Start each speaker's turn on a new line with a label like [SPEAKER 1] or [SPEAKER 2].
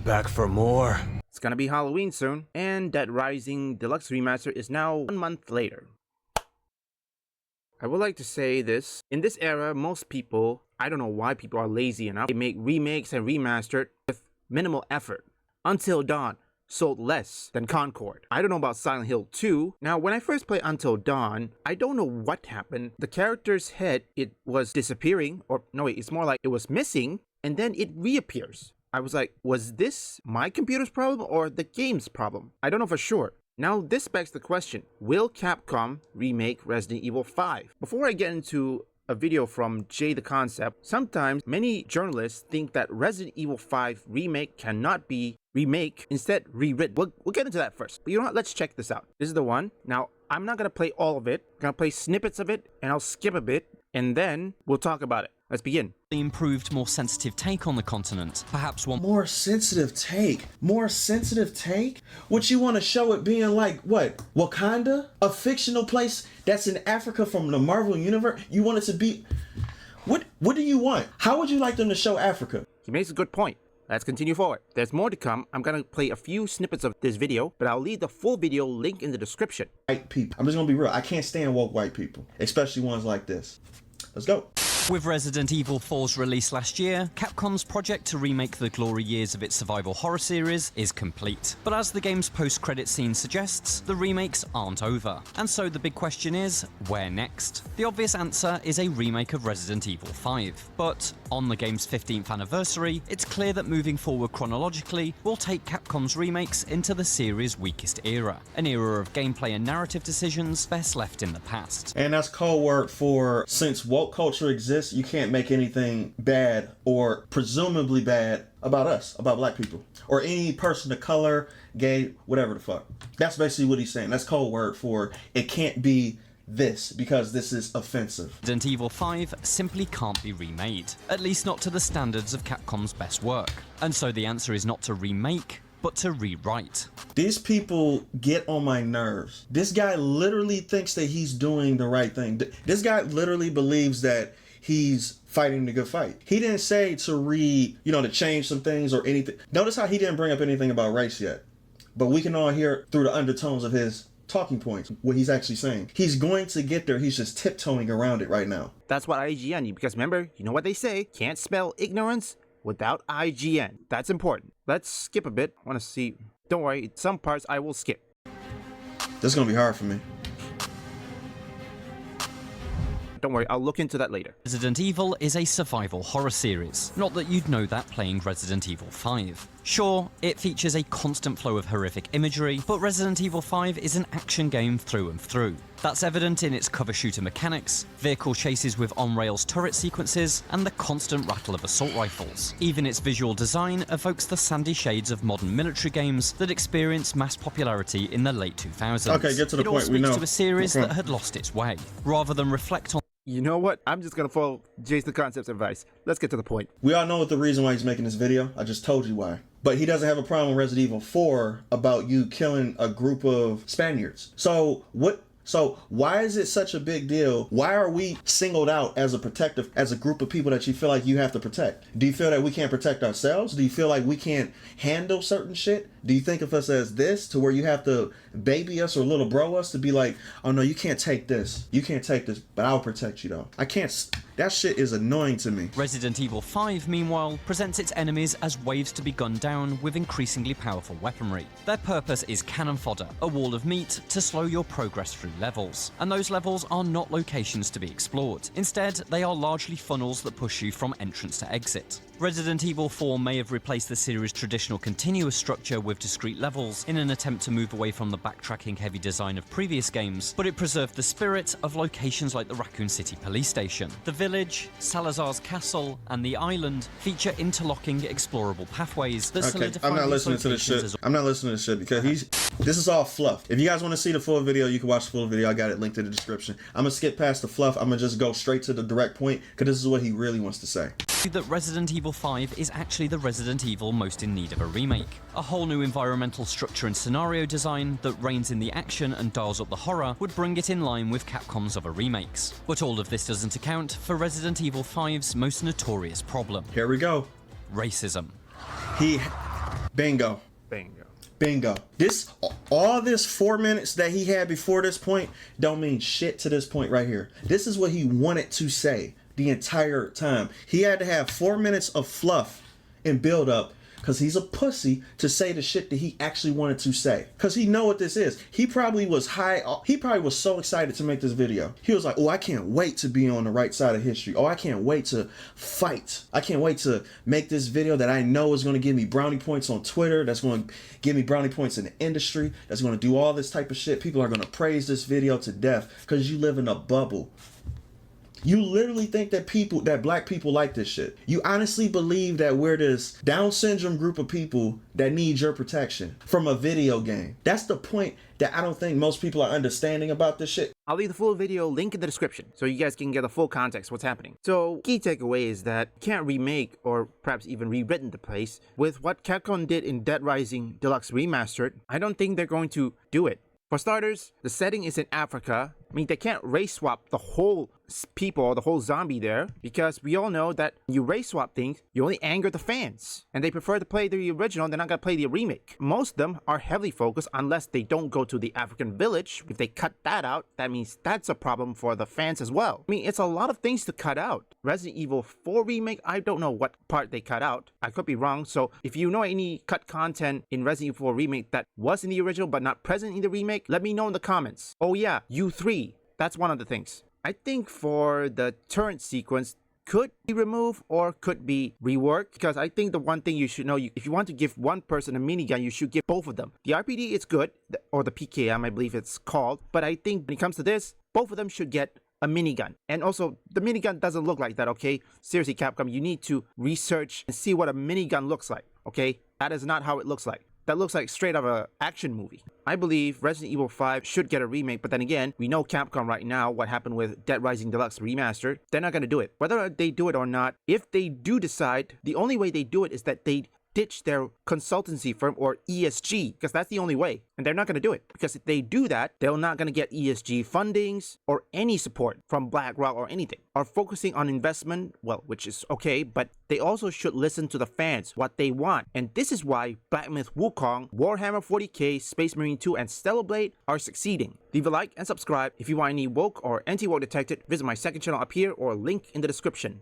[SPEAKER 1] Back for more.
[SPEAKER 2] It's gonna be Halloween soon, and Dead Rising Deluxe Remaster is now 1 month later. I would like to say this, in this era, most people, I don't know why people are lazy enough, they make remakes and remastered with minimal effort. Until Dawn sold less than Concord. I don't know about Silent Hill 2. Now, when I first played Until Dawn, I don't know what happened. The character's head, it was disappearing, or no wait, it's more like it was missing, and then it reappears. I was like, was this my computer's problem or the game's problem? I don't know for sure. Now this begs the question, will Capcom remake Resident Evil 5? Before I get into a video from Jay the Concept, sometimes many journalists think that Resident Evil 5 remake cannot be remake, instead rewritten. We'll get into that first. But you know what, let's check this out. This is the one. Now, I'm not gonna play all of it. I'm gonna play snippets of it, and I'll skip a bit, and then we'll talk about it. Let's begin.
[SPEAKER 3] The improved, more sensitive take on the continent. Perhaps one
[SPEAKER 4] more sensitive take? More sensitive take? What you want to show it being like, what? Wakanda? A fictional place that's in Africa from the Marvel Universe? You want it to be... What do you want? How would you like them to show Africa?
[SPEAKER 2] He makes a good point. Let's continue forward. There's more to come. I'm gonna play a few snippets of this video, but I'll leave the full video link in the description.
[SPEAKER 4] White people. I'm just gonna be real. I can't stand woke white people, especially ones like this. Let's go.
[SPEAKER 3] With Resident Evil 4's release last year, Capcom's project to remake the glory years of its survival horror series is complete. But as the game's post-credit scene suggests, the remakes aren't over. And so the big question is, where next? The obvious answer is a remake of Resident Evil 5. But on the game's 15th anniversary, it's clear that moving forward chronologically will take Capcom's remakes into the series' weakest era. An era of gameplay and narrative decisions best left in the past.
[SPEAKER 4] And that's code word for, since woke culture exists, you can't make anything bad or presumably bad about us, about black people, or any person of color, gay, whatever the fuck. That's basically what he's saying. That's code word for it can't be this because this is offensive.
[SPEAKER 3] Resident Evil 5 simply can't be remade, at least not to the standards of Capcom's best work. And so the answer is not to remake, but to rewrite.
[SPEAKER 4] These people get on my nerves. This guy literally thinks that he's doing the right thing. This guy literally believes that he's fighting the good fight. He didn't say to change some things or anything. Notice how he didn't bring up anything about race yet. But we can all hear through the undertones of his talking points what he's actually saying. He's going to get there. He's just tiptoeing around it right now.
[SPEAKER 2] That's what IGN, because remember, you know what they say, can't spell ignorance without IGN. That's important. Let's skip a bit. I want to see. Don't worry, some parts I will skip.
[SPEAKER 4] This is going to be hard for me.
[SPEAKER 2] Don't worry, I'll look into that later.
[SPEAKER 3] Resident Evil is a survival horror series. Not that you'd know that playing Resident Evil 5. Sure, it features a constant flow of horrific imagery, but Resident Evil 5 is an action game through and through. That's evident in its cover shooter mechanics, vehicle chases with on-rails turret sequences, and the constant rattle of assault rifles. Even its visual design evokes the sandy shades of modern military games that experienced mass popularity in the late 2000s.
[SPEAKER 4] Okay, get to the point, we know.
[SPEAKER 3] It all speaks to a series that had lost its way, rather than reflect on...
[SPEAKER 2] You know what? I'm just gonna follow Jay's the Concept's advice. Let's get to the point.
[SPEAKER 4] We all know what the reason why he's making this video. I just told you why. But he doesn't have a problem with Resident Evil 4 about you killing a group of Spaniards. So why is it such a big deal? Why are we singled out as a group of people that you feel like you have to protect? Do you feel that we can't protect ourselves? Do you feel like we can't handle certain shit? Do you think of us as this to where you have to baby us or little bro us to be like, oh no, you can't take this. You can't take this, but I'll protect you though. I can't. That shit is annoying to me.
[SPEAKER 3] Resident Evil 5, meanwhile, presents its enemies as waves to be gunned down with increasingly powerful weaponry. Their purpose is cannon fodder, a wall of meat to slow your progress through levels. And those levels are not locations to be explored. Instead, they are largely funnels that push you from entrance to exit. Resident Evil 4 may have replaced the series' traditional continuous structure with discrete levels in an attempt to move away from the backtracking heavy design of previous games, but it preserved the spirit of locations like the Raccoon City police station. The village, Salazar's castle, and the island feature interlocking explorable pathways that solidify.
[SPEAKER 4] I'm not listening to this shit. I'm not listening to this shit because this is all fluff. If you guys want to see the full video, you can watch the full video. I got it linked in the description. I'm gonna skip past the fluff. I'm gonna just go straight to the direct point because this is what he really wants to say.
[SPEAKER 3] That Resident Evil 5 is actually the Resident Evil most in need of a remake. A whole new environmental structure and scenario design that reins in the action and dials up the horror would bring it in line with Capcom's other remakes. But all of this doesn't account for Resident Evil 5's most notorious problem.
[SPEAKER 4] Here we go.
[SPEAKER 3] Racism.
[SPEAKER 4] Bingo.
[SPEAKER 2] Bingo.
[SPEAKER 4] Bingo. All this 4 minutes that he had before this point don't mean shit to this point right here. This is what he wanted to say the entire time. He had to have 4 minutes of fluff and build up because he's a pussy to say the shit that he actually wanted to say. Because he know what this is. He probably was so excited to make this video. He was like, oh, I can't wait to be on the right side of history. Oh, I can't wait to fight. I can't wait to make this video that I know is going to give me brownie points on Twitter. That's going to give me brownie points in the industry. That's going to do all this type of shit. People are going to praise this video to death because you live in a bubble. You literally think that black people like this shit. You honestly believe that we're this Down syndrome group of people that need your protection from a video game. That's the point that I don't think most people are understanding about this shit.
[SPEAKER 2] I'll leave the full video link in the description so you guys can get the full context of what's happening. So, key takeaway is that you can't remake or perhaps even rewritten the place with what Capcom did in Dead Rising Deluxe Remastered. I don't think they're going to do it. For starters, the setting is in Africa. I mean, they can't race swap the whole people, the whole zombie there, because we all know that when you race swap things, you only anger the fans, and they prefer to play the original. They're not gonna play the remake. Most of them are heavily focused unless they don't go to the African village. If they cut that out, that means that's a problem for the fans as well. I mean, it's a lot of things to cut out. Resident Evil 4 remake, I don't know what part they cut out. I could be wrong. So if you know any cut content in Resident Evil 4 remake that was in the original but not present in the remake, let me know in the comments. Oh yeah, U3. That's one of the things. I think for the turret sequence could be removed or could be reworked, because I think the one thing you should know, if you want to give one person a minigun, you should give both of them. The RPD is good, or the PKM I believe it's called, but I think when it comes to this, both of them should get a minigun. And also, the minigun doesn't look like that, okay? Seriously, Capcom, you need to research and see what a minigun looks like, okay? That is not how it looks like. That looks like straight out of an action movie. I believe Resident Evil 5 should get a remake, but then again, we know Capcom right now, what happened with Dead Rising Deluxe Remastered, they're not going to do it. Whether they do it or not, if they do decide, the only way they do it is that they ditch their consultancy firm or ESG, because that's the only way. And they're not going to do it, because if they do that, they're not going to get ESG fundings or any support from BlackRock or anything. Are focusing on investment, well, which is okay, but they also should listen to the fans, what they want. And this is why Black Myth Wukong, Warhammer 40k, Space Marine 2, and Stellar Blade are succeeding. Leave a like and subscribe. If you want any woke or anti-woke detected, visit my second channel up here or link in the description.